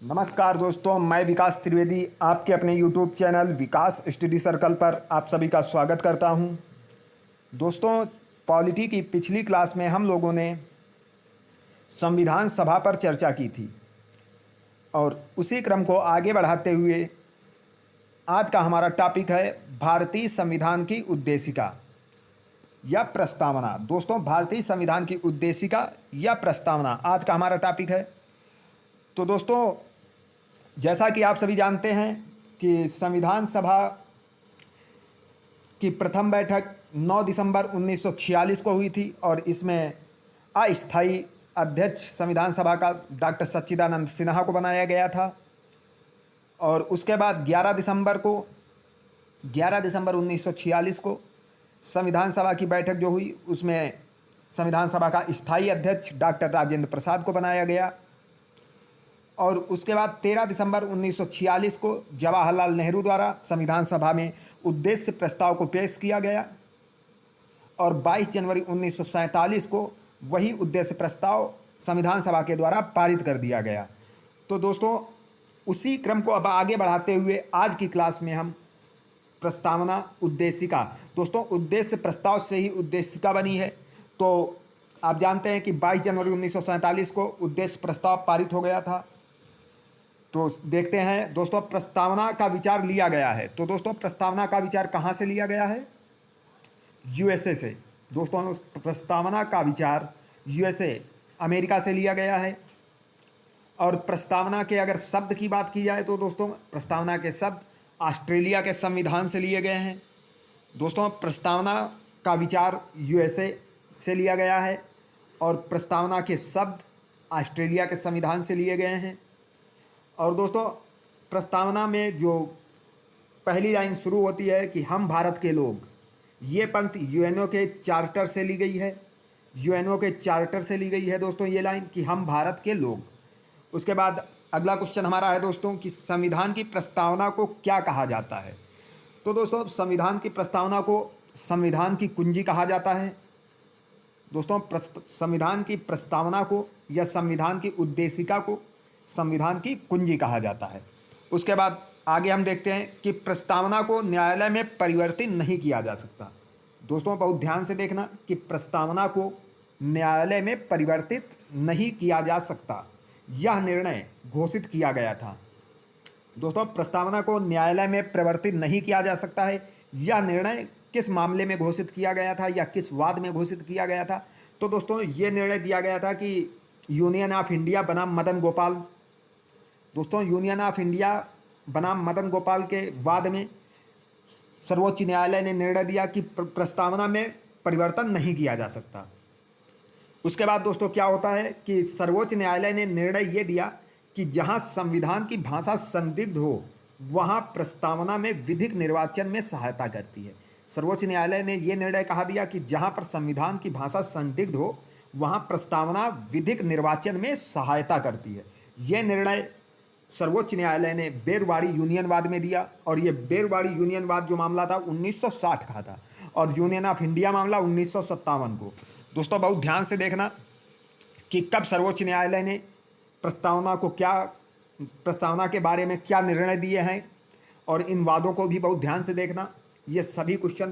नमस्कार दोस्तों, मैं विकास त्रिवेदी आपके अपने YouTube चैनल विकास स्टडी सर्कल पर आप सभी का स्वागत करता हूं। दोस्तों, पॉलिटी की पिछली क्लास में हम लोगों ने संविधान सभा पर चर्चा की थी और उसी क्रम को आगे बढ़ाते हुए आज का हमारा टॉपिक है भारतीय संविधान की उद्देशिका या प्रस्तावना। दोस्तों, भारतीय संविधान की उद्देशिका या प्रस्तावना आज का हमारा टॉपिक है। तो दोस्तों, जैसा कि आप सभी जानते हैं कि संविधान सभा की प्रथम बैठक 9 दिसंबर 1946 को हुई थी और इसमें अस्थायी अध्यक्ष संविधान सभा का डॉक्टर सच्चिदानंद सिन्हा को बनाया गया था। और उसके बाद 11 दिसंबर 1946 को संविधान सभा की बैठक जो हुई उसमें संविधान सभा का स्थायी अध्यक्ष डॉक्टर राजेंद्र प्रसाद को बनाया गया। और उसके बाद 13 दिसंबर 1946 को जवाहरलाल नेहरू द्वारा संविधान सभा में उद्देश्य प्रस्ताव को पेश किया गया और 22 जनवरी 1947 को वही उद्देश्य प्रस्ताव संविधान सभा के द्वारा पारित कर दिया गया। तो दोस्तों, उसी क्रम को अब आगे बढ़ाते हुए आज की क्लास में हम प्रस्तावना उद्देशिका, दोस्तों उद्देश्य प्रस्ताव से ही उद्देशिका बनी है। तो आप जानते हैं कि 22 जनवरी 1947 को उद्देश्य प्रस्ताव पारित हो गया था। तो देखते हैं दोस्तों, प्रस्तावना का विचार लिया गया है। तो दोस्तों, प्रस्तावना का विचार कहाँ से लिया गया है? यूएसए से। दोस्तों, प्रस्तावना का विचार यूएसए अमेरिका से लिया गया है। और प्रस्तावना के अगर शब्द की बात की जाए तो दोस्तों, प्रस्तावना के शब्द ऑस्ट्रेलिया के संविधान से लिए गए हैं। दोस्तों, प्रस्तावना का विचार यूएसए से लिया गया है और प्रस्तावना के शब्द ऑस्ट्रेलिया के संविधान से लिए गए हैं। और दोस्तों, प्रस्तावना में जो पहली लाइन शुरू होती है कि हम भारत के लोग, ये पंक्ति यूएनओ के चार्टर से ली गई है। यूएनओ के चार्टर से ली गई है दोस्तों ये लाइन कि हम भारत के लोग। उसके बाद अगला क्वेश्चन हमारा है दोस्तों कि संविधान की प्रस्तावना को क्या कहा जाता है? तो दोस्तों, संविधान की प्रस्तावना को संविधान की कुंजी कहा जाता है। दोस्तों, संविधान की प्रस्तावना को या संविधान की उद्देशिका को संविधान की कुंजी कहा जाता है। उसके बाद आगे हम देखते हैं कि प्रस्तावना को न्यायालय में परिवर्तित नहीं किया जा सकता। दोस्तों, बहुत ध्यान से देखना कि प्रस्तावना को न्यायालय में परिवर्तित नहीं किया जा सकता, यह निर्णय घोषित किया गया था। दोस्तों, प्रस्तावना को न्यायालय में परिवर्तित नहीं किया जा सकता है, यह निर्णय किस मामले में घोषित किया गया था या किस वाद में घोषित किया गया था? तो दोस्तों, ये निर्णय दिया गया था कि यूनियन ऑफ इंडिया बनाम मदन गोपाल। दोस्तों, यूनियन ऑफ इंडिया बनाम मदन गोपाल के वाद में सर्वोच्च न्यायालय ने निर्णय दिया कि प्रस्तावना में परिवर्तन नहीं किया जा सकता। उसके बाद दोस्तों क्या होता है कि सर्वोच्च न्यायालय ने निर्णय ये दिया कि जहां संविधान की भाषा संदिग्ध हो वहां प्रस्तावना में विधिक निर्वाचन में सहायता करती है। सर्वोच्च न्यायालय ने ये निर्णय कहा दिया कि जहां पर संविधान की भाषा संदिग्ध हो वहां प्रस्तावना विधिक निर्वाचन में सहायता करती है। ये निर्णय सर्वोच्च न्यायालय ने बेरवाड़ी यूनियनवाद में दिया और ये बेरवाड़ी यूनियनवाद जो मामला था 1960 का था और यूनियन ऑफ इंडिया मामला 1957 को। दोस्तों, बहुत ध्यान से देखना कि कब सर्वोच्च न्यायालय ने प्रस्तावना के बारे में क्या निर्णय दिए हैं और इन वादों को भी बहुत ध्यान से देखना। ये सभी क्वेश्चन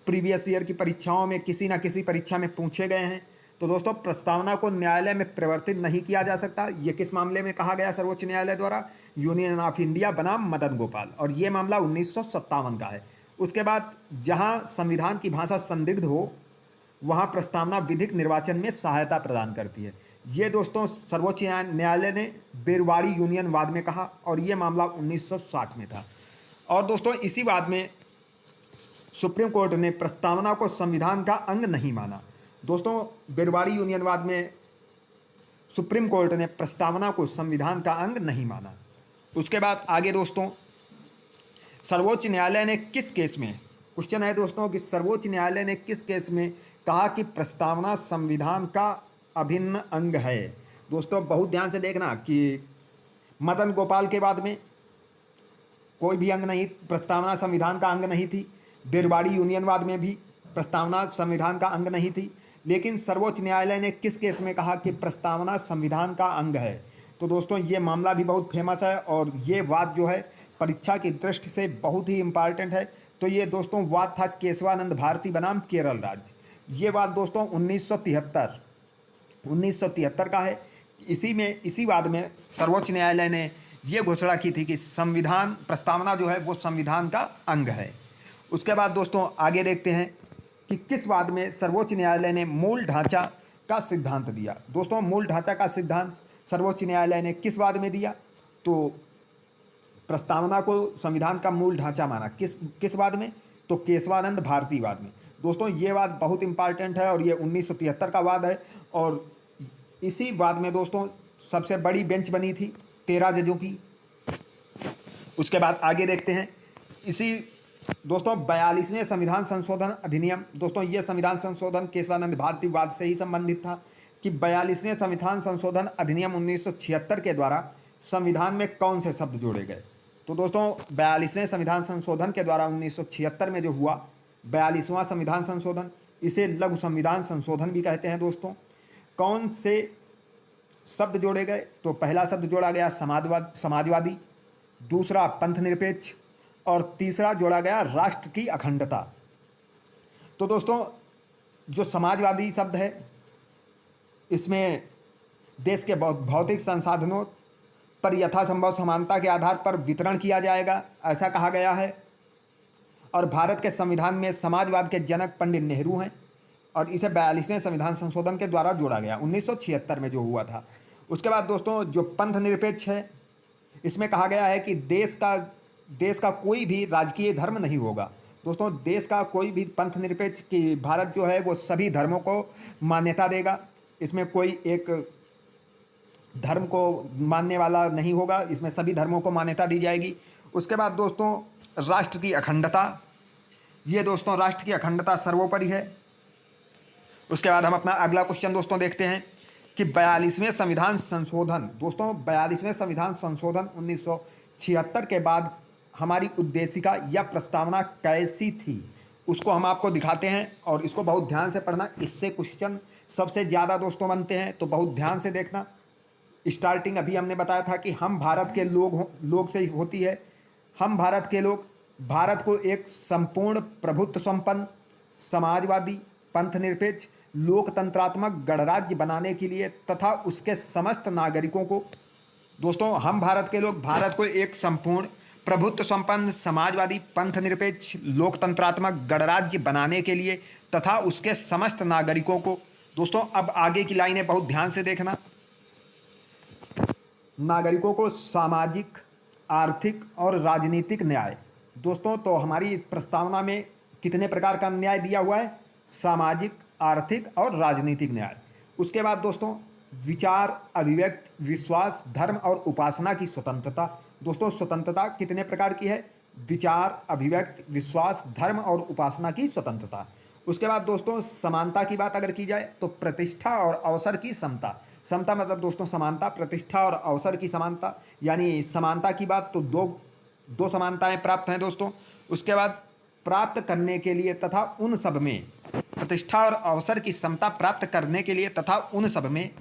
प्रीवियस ईयर की परीक्षाओं में किसी न किसी परीक्षा में पूछे गए हैं। तो दोस्तों, प्रस्तावना को न्यायालय में परिवर्तित नहीं किया जा सकता, ये किस मामले में कहा गया सर्वोच्च न्यायालय द्वारा? यूनियन ऑफ इंडिया बनाम मदन गोपाल, और ये मामला 1957 का है। उसके बाद जहां संविधान की भाषा संदिग्ध हो वहां प्रस्तावना विधिक निर्वाचन में सहायता प्रदान करती है। ये दोस्तों सर्वोच्च न्यायालय ने बेरवाड़ी यूनियन वाद में कहा और ये मामला 1960 में था। और दोस्तों, इसी वाद में सुप्रीम कोर्ट ने प्रस्तावना को संविधान का अंग नहीं माना। दोस्तों, बेरवाड़ी यूनियनवाद में सुप्रीम कोर्ट ने प्रस्तावना को संविधान का अंग नहीं माना। उसके बाद आगे दोस्तों, सर्वोच्च न्यायालय ने किस केस में, क्वेश्चन है दोस्तों कि सर्वोच्च न्यायालय ने किस केस में कहा कि प्रस्तावना संविधान का अभिन्न अंग है? दोस्तों, बहुत ध्यान से देखना कि मदन गोपाल के बाद में कोई भी अंग नहीं, प्रस्तावना संविधान का अंग नहीं थी। बेरवाड़ी यूनियनवाद में भी प्रस्तावना संविधान का अंग नहीं थी। लेकिन सर्वोच्च न्यायालय ने किस केस में कहा कि प्रस्तावना संविधान का अंग है? तो दोस्तों ये मामला भी बहुत फेमस है और ये वाद जो है परीक्षा की दृष्टि से बहुत ही इम्पॉर्टेंट है। तो ये दोस्तों वाद था केशवानंद भारती बनाम केरल राज्य। ये वाद दोस्तों 1973 का है। इसी वाद में सर्वोच्च न्यायालय ने ये घोषणा की थी कि संविधान प्रस्तावना जो है वो संविधान का अंग है। उसके बाद दोस्तों आगे देखते हैं कि किस वाद में सर्वोच्च न्यायालय ने मूल ढांचा का सिद्धांत दिया। दोस्तों मूल ढांचा का सिद्धांत सर्वोच्च न्यायालय ने किस वाद में दिया? तो प्रस्तावना को संविधान का मूल ढांचा माना किस वाद में? तो केशवानंद भारती वाद में। दोस्तों ये वाद बहुत इंपॉर्टेंट है और ये 1973 का वाद है। और इसी वाद में दोस्तों सबसे बड़ी बेंच बनी थी 13 जजों की। उसके बाद आगे देखते हैं इसी दोस्तों 42वें संविधान संशोधन अधिनियम। दोस्तों ये संविधान संशोधन केशवानंद भारती वाद से ही संबंधित था कि 42वें संविधान संशोधन अधिनियम 1976 के द्वारा संविधान में कौन से शब्द जोड़े गए। तो दोस्तों 42वें संविधान संशोधन के द्वारा 1976 में जो हुआ 42वां संविधान संशोधन, इसे लघु संविधान संशोधन भी कहते हैं। दोस्तों कौन से शब्द जोड़े गए? तो पहला शब्द जोड़ा गया समाजवादी, दूसरा पंथनिरपेक्ष और तीसरा जोड़ा गया राष्ट्र की अखंडता। तो दोस्तों जो समाजवादी शब्द है इसमें देश के भौतिक संसाधनों पर यथासंभव समानता के आधार पर वितरण किया जाएगा, ऐसा कहा गया है। और भारत के संविधान में समाजवाद के जनक पंडित नेहरू हैं और इसे 42वें संविधान संशोधन के द्वारा जोड़ा गया 1976 में जो हुआ था। उसके बाद दोस्तों जो पंथ निरपेक्ष है इसमें कहा गया है कि देश का कोई भी राजकीय धर्म नहीं होगा। दोस्तों देश का कोई भी पंथ निरपेक्ष कि भारत जो है वो सभी धर्मों को मान्यता देगा, इसमें कोई एक धर्म को मानने वाला नहीं होगा, इसमें सभी धर्मों को मान्यता दी जाएगी। उसके बाद दोस्तों राष्ट्र की अखंडता, ये दोस्तों राष्ट्र की अखंडता सर्वोपरि है। उसके बाद हम अपना अगला क्वेश्चन दोस्तों देखते हैं कि 42वें संविधान संशोधन। दोस्तों 42वें संविधान संशोधन 1976 के बाद हमारी उद्देशिका या प्रस्तावना कैसी थी उसको हम आपको दिखाते हैं और इसको बहुत ध्यान से पढ़ना, इससे क्वेश्चन सबसे ज़्यादा दोस्तों बनते हैं, तो बहुत ध्यान से देखना। स्टार्टिंग अभी हमने बताया था कि हम भारत के लोग से होती है। हम भारत के लोग भारत को एक संपूर्ण प्रभुत्व संपन्न समाजवादी पंथनिरपेक्ष लोकतंत्रात्मक गणराज्य बनाने के लिए तथा उसके समस्त नागरिकों को, दोस्तों हम भारत के लोग भारत को एक संपूर्ण प्रभुत्व संपन्न समाजवादी पंथनिरपेक्ष लोकतंत्रात्मक गणराज्य बनाने के लिए तथा उसके समस्त नागरिकों को, दोस्तों अब आगे की लाइनें बहुत ध्यान से देखना, नागरिकों को सामाजिक आर्थिक और राजनीतिक न्याय। दोस्तों तो हमारी इस प्रस्तावना में कितने प्रकार का न्याय दिया हुआ है? सामाजिक आर्थिक और राजनीतिक न्याय। उसके बाद दोस्तों विचार अभिव्यक्ति विश्वास धर्म और उपासना की स्वतंत्रता। दोस्तों स्वतंत्रता कितने प्रकार की है? विचार अभिव्यक्ति विश्वास धर्म और उपासना की स्वतंत्रता। उसके बाद दोस्तों समानता की बात अगर की जाए तो प्रतिष्ठा और अवसर की समता। समता मतलब दोस्तों समानता, प्रतिष्ठा और अवसर की समानता, यानी समानता की बात तो दो समानताएं प्राप्त हैं दोस्तों। उसके बाद प्राप्त करने के लिए तथा उन सब में, प्रतिष्ठा और अवसर की समता प्राप्त करने के लिए तथा उन सब में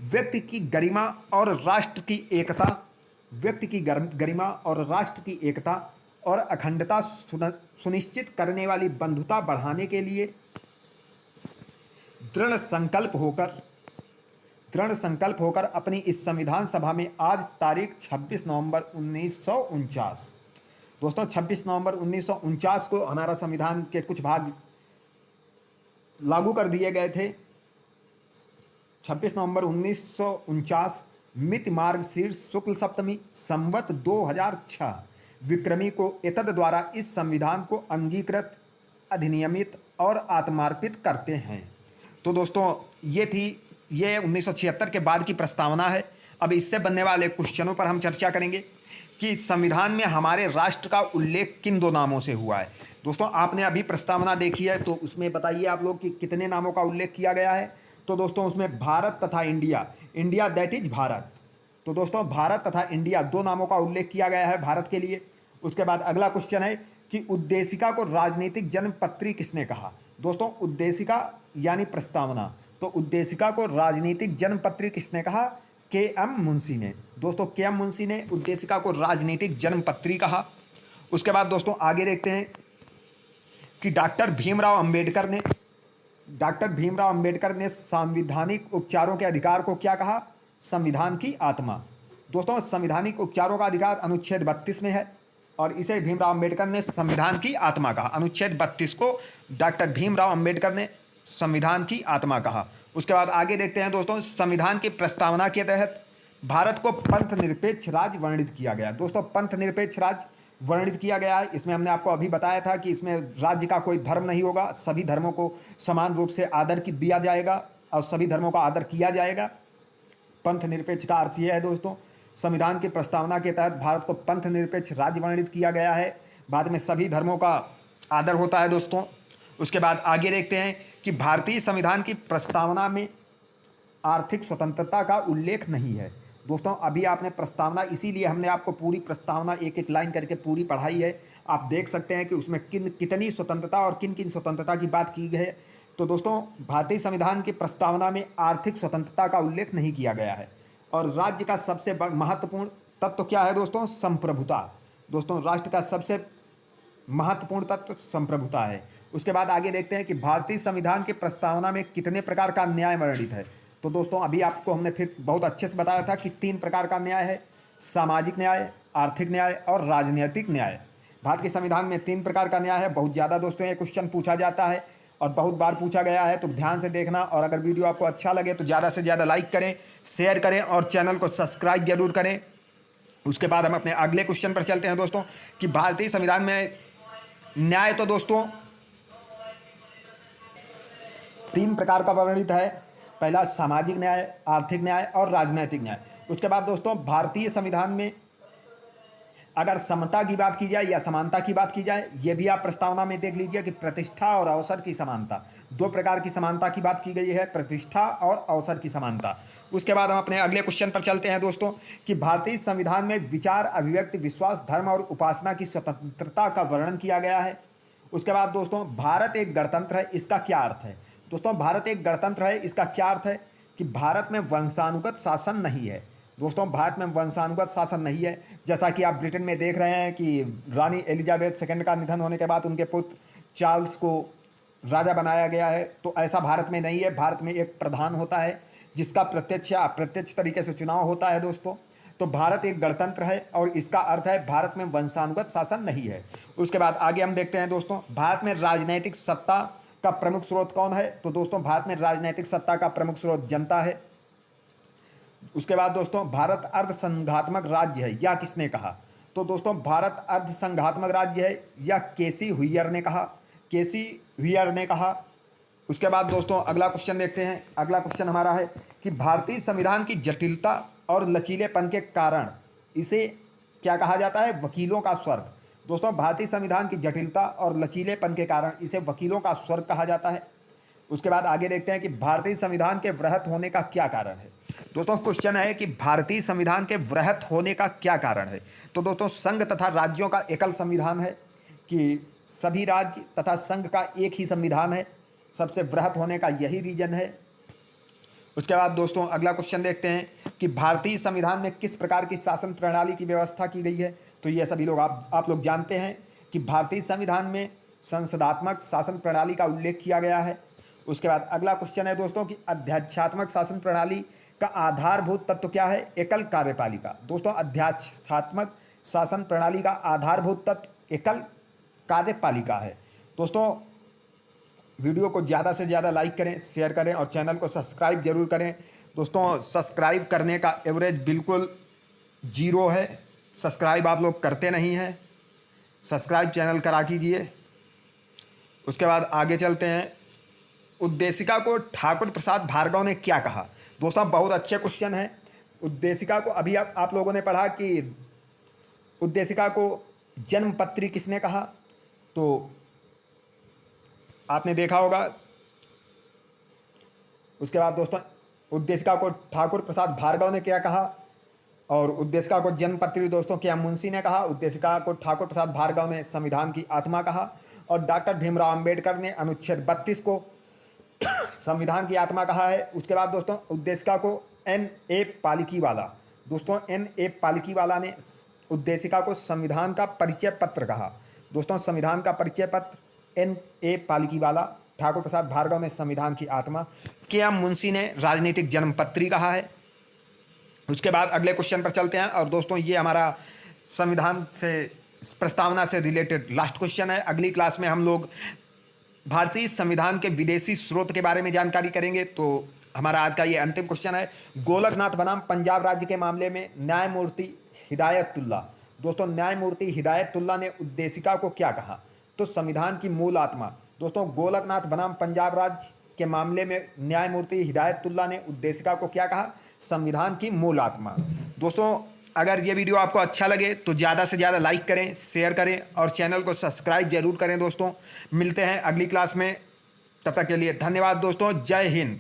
व्यक्ति की गरिमा और राष्ट्र की एकता, व्यक्ति की गरिमा और राष्ट्र की एकता और अखंडता सुनिश्चित करने वाली बंधुता बढ़ाने के लिए दृढ़ संकल्प होकर अपनी इस संविधान सभा में आज तारीख 26 नवंबर 1949, दोस्तों 26 नवंबर 1949 को हमारा संविधान के कुछ भाग लागू कर दिए गए थे। 26 नवंबर 1949 मिति मार्गशीर्ष शुक्ल सप्तमी संवत 2006 विक्रमी को एतद द्वारा इस संविधान को अंगीकृत अधिनियमित और आत्मार्पित करते हैं। तो दोस्तों ये 1976 के बाद की प्रस्तावना है। अब इससे बनने वाले क्वेश्चनों पर हम चर्चा करेंगे कि संविधान में हमारे राष्ट्र का उल्लेख किन दो नामों से हुआ है। दोस्तों आपने अभी प्रस्तावना देखी है तो उसमें बताइए आप लोग कि कितने नामों का उल्लेख किया गया है। तो दोस्तों उसमें भारत तथा इंडिया दैट इज भारत। तो दोस्तों भारत तथा इंडिया दो नामों का उल्लेख किया गया है भारत के लिए। उसके बाद अगला क्वेश्चन है कि उद्देशिका को राजनीतिक जन्मपत्री किसने कहा। दोस्तों उद्देशिका यानी प्रस्तावना, तो उद्देशिका को राजनीतिक जन्मपत्री किसने कहा? के.एम. मुंशी ने। दोस्तों के.एम. मुंशी ने उद्देशिका को राजनीतिक जन्मपत्री कहा। उसके बाद दोस्तों आगे देखते हैं कि डॉक्टर भीमराव अंबेडकर ने संवैधानिक उपचारों के अधिकार को क्या कहा? संविधान की आत्मा। दोस्तों संवैधानिक उपचारों का अधिकार अनुच्छेद 32 में है और इसे भीमराव अंबेडकर ने संविधान की आत्मा कहा। अनुच्छेद 32 को डॉक्टर भीमराव अंबेडकर ने संविधान की आत्मा कहा। उसके बाद आगे देखते हैं दोस्तों, संविधान की प्रस्तावना के तहत भारत को पंथ निरपेक्ष राज्य वर्णित किया गया। दोस्तों पंथ निरपेक्ष राज्य वर्णित किया गया है। इसमें हमने आपको अभी बताया था कि इसमें राज्य का कोई धर्म नहीं होगा, सभी धर्मों को समान रूप से आदर दिया जाएगा और सभी धर्मों का आदर किया जाएगा। पंथ निरपेक्ष का अर्थ यह है दोस्तों, संविधान की प्रस्तावना के तहत भारत को पंथ निरपेक्ष राज्य वर्णित किया गया है। बाद में सभी धर्मों का आदर होता है दोस्तों। उसके बाद आगे देखते हैं कि भारतीय संविधान की प्रस्तावना में आर्थिक स्वतंत्रता का उल्लेख नहीं है। दोस्तों अभी आपने प्रस्तावना, इसीलिए हमने आपको पूरी प्रस्तावना एक एक लाइन करके पूरी पढ़ाई है। आप देख सकते हैं कि उसमें कितनी स्वतंत्रता और किन किन स्वतंत्रता की बात की गई है। तो दोस्तों भारतीय संविधान की प्रस्तावना में आर्थिक स्वतंत्रता का उल्लेख नहीं किया गया है। और राज्य का सबसे महत्वपूर्ण तत्व क्या है दोस्तों? संप्रभुता। दोस्तों राष्ट्र का सबसे महत्वपूर्ण तत्व संप्रभुता है। उसके बाद आगे देखते हैं कि भारतीय संविधान की प्रस्तावना में कितने प्रकार का न्याय वर्णित है। तो दोस्तों अभी आपको हमने फिर बहुत अच्छे से बताया था कि 3 प्रकार का न्याय है, सामाजिक न्याय, आर्थिक न्याय और राजनीतिक न्याय। भारत के संविधान में 3 प्रकार का न्याय है। बहुत ज़्यादा दोस्तों ये क्वेश्चन पूछा जाता है और बहुत बार पूछा गया है, तो ध्यान से देखना। और अगर वीडियो आपको अच्छा लगे तो ज़्यादा से ज़्यादा लाइक करें, शेयर करें और चैनल को सब्सक्राइब जरूर करें। उसके बाद हम अपने अगले क्वेश्चन पर चलते हैं दोस्तों कि भारतीय संविधान में न्याय तो दोस्तों 3 प्रकार का वर्णित है। पहला सामाजिक न्याय, आर्थिक न्याय और राजनीतिक न्याय। उसके बाद दोस्तों भारतीय संविधान में अगर समता की बात की जाए या समानता की बात की जाए, ये भी आप प्रस्तावना में देख लीजिए कि प्रतिष्ठा और अवसर की समानता, 2 प्रकार की समानता की बात की गई है, प्रतिष्ठा और अवसर की समानता। उसके बाद हम अपने अगले क्वेश्चन पर चलते हैं दोस्तों कि भारतीय संविधान में विचार, अभिव्यक्ति, विश्वास, धर्म और उपासना की स्वतंत्रता का वर्णन किया गया है। उसके बाद दोस्तों भारत एक गणतंत्र है, इसका क्या अर्थ है? दोस्तों भारत एक गणतंत्र है, इसका क्या अर्थ है कि भारत में वंशानुगत शासन नहीं है। दोस्तों भारत में वंशानुगत शासन नहीं है। जैसा कि आप ब्रिटेन में देख रहे हैं कि रानी एलिजाबेथ सेकंड का निधन होने के बाद उनके पुत्र चार्ल्स को राजा बनाया गया है, तो ऐसा भारत में नहीं है। भारत में एक प्रधान होता है जिसका प्रत्यक्ष या अप्रत्यक्ष तरीके से चुनाव होता है दोस्तों। तो भारत एक गणतंत्र है और इसका अर्थ है भारत में वंशानुगत शासन नहीं है। उसके बाद आगे हम देखते हैं दोस्तों, भारत में राजनैतिक सत्ता का प्रमुख स्रोत कौन है? तो दोस्तों भारत में राजनैतिक सत्ता का प्रमुख स्रोत जनता है। उसके बाद दोस्तों भारत अर्धसंघात्मक राज्य है, यह किसने कहा? तो दोस्तों भारत अर्धसंघात्मक राज्य है, यह केसी हुइयर ने कहा। केसी हुइयर ने कहा। उसके बाद दोस्तों अगला क्वेश्चन देखते हैं। अगला क्वेश्चन हमारा है कि भारतीय संविधान की जटिलता और लचीलेपन के कारण इसे क्या कहा जाता है? वकीलों का स्वर्ग। दोस्तों भारतीय संविधान की जटिलता और लचीलेपन के कारण इसे वकीलों का स्वर्ग कहा जाता है। उसके बाद आगे देखते हैं कि भारतीय संविधान के वृहत होने का क्या कारण है। दोस्तों क्वेश्चन है कि भारतीय संविधान के वृहत होने का क्या कारण है। तो दोस्तों संघ तथा राज्यों का एकल संविधान है, कि सभी राज्य तथा संघ का एक ही संविधान है, सबसे वृहत होने का यही रीजन है। उसके बाद दोस्तों अगला क्वेश्चन देखते हैं कि भारतीय संविधान में किस प्रकार की शासन प्रणाली की व्यवस्था की गई है। तो ये सभी लोग आप लोग जानते हैं कि भारतीय संविधान में संसदात्मक शासन प्रणाली का उल्लेख किया गया है। उसके बाद अगला क्वेश्चन है दोस्तों कि अध्यादेशात्मक शासन प्रणाली का आधारभूत तत्व क्या है? एकल कार्यपालिका। दोस्तों अध्यादेशात्मक शासन प्रणाली का आधारभूत तत्व एकल कार्यपालिका है। दोस्तों वीडियो को ज़्यादा से ज़्यादा लाइक करें, शेयर करें और चैनल को सब्सक्राइब जरूर करें। दोस्तों सब्सक्राइब करने का एवरेज बिल्कुल 0 है, सब्सक्राइब आप लोग करते नहीं हैं, सब्सक्राइब चैनल करा कीजिए। उसके बाद आगे चलते हैं, उद्देशिका को ठाकुर प्रसाद भार्गव ने क्या कहा? दोस्तों बहुत अच्छे क्वेश्चन है। उद्देशिका को अभी आप लोगों ने पढ़ा कि उद्देशिका को जन्मपत्री किसने कहा, तो आपने देखा होगा। उसके बाद दोस्तों उद्देशिका को ठाकुर प्रसाद भार्गव ने क्या कहा, और उद्देशिका को जन्मपत्री दोस्तों के.एम. मुंशी ने कहा। उद्देशिका को ठाकुर प्रसाद भार्गव ने संविधान की आत्मा कहा और डॉक्टर भीमराव अंबेडकर ने अनुच्छेद 32 को संविधान की आत्मा कहा है। उसके बाद दोस्तों उद्देशिका को N.A. पालिकीवाला। दोस्तों N.A. पालिकीवाला ने उद्देशिका को संविधान का परिचय पत्र कहा। दोस्तों संविधान का परिचय पत्र N.A. पालिकीवाला। ठाकुर प्रसाद भार्गव ने संविधान की आत्मा। K.M. मुंशी ने राजनीतिक जन्मपत्री कहा है। उसके बाद अगले क्वेश्चन पर चलते हैं। और दोस्तों ये हमारा संविधान से प्रस्तावना से रिलेटेड लास्ट क्वेश्चन है। अगली क्लास में हम लोग भारतीय संविधान के विदेशी स्रोत के बारे में जानकारी करेंगे। तो हमारा आज का ये अंतिम क्वेश्चन है, गोलकनाथ बनाम पंजाब राज्य के मामले में न्यायमूर्ति हिदायतुल्ला। दोस्तों न्यायमूर्ति हिदायतुल्ला ने उद्देशिका को क्या कहा? तो संविधान की मूल आत्मा। दोस्तों गोलकनाथ बनाम पंजाब राज्य के मामले में न्यायमूर्ति हिदायतुल्ला ने उद्देशिका को क्या कहा? संविधान की मूल आत्मा। दोस्तों अगर ये वीडियो आपको अच्छा लगे तो ज़्यादा से ज़्यादा लाइक करें, शेयर करें और चैनल को सब्सक्राइब जरूर करें। दोस्तों मिलते हैं अगली क्लास में, तब तक के लिए धन्यवाद दोस्तों। जय हिंद।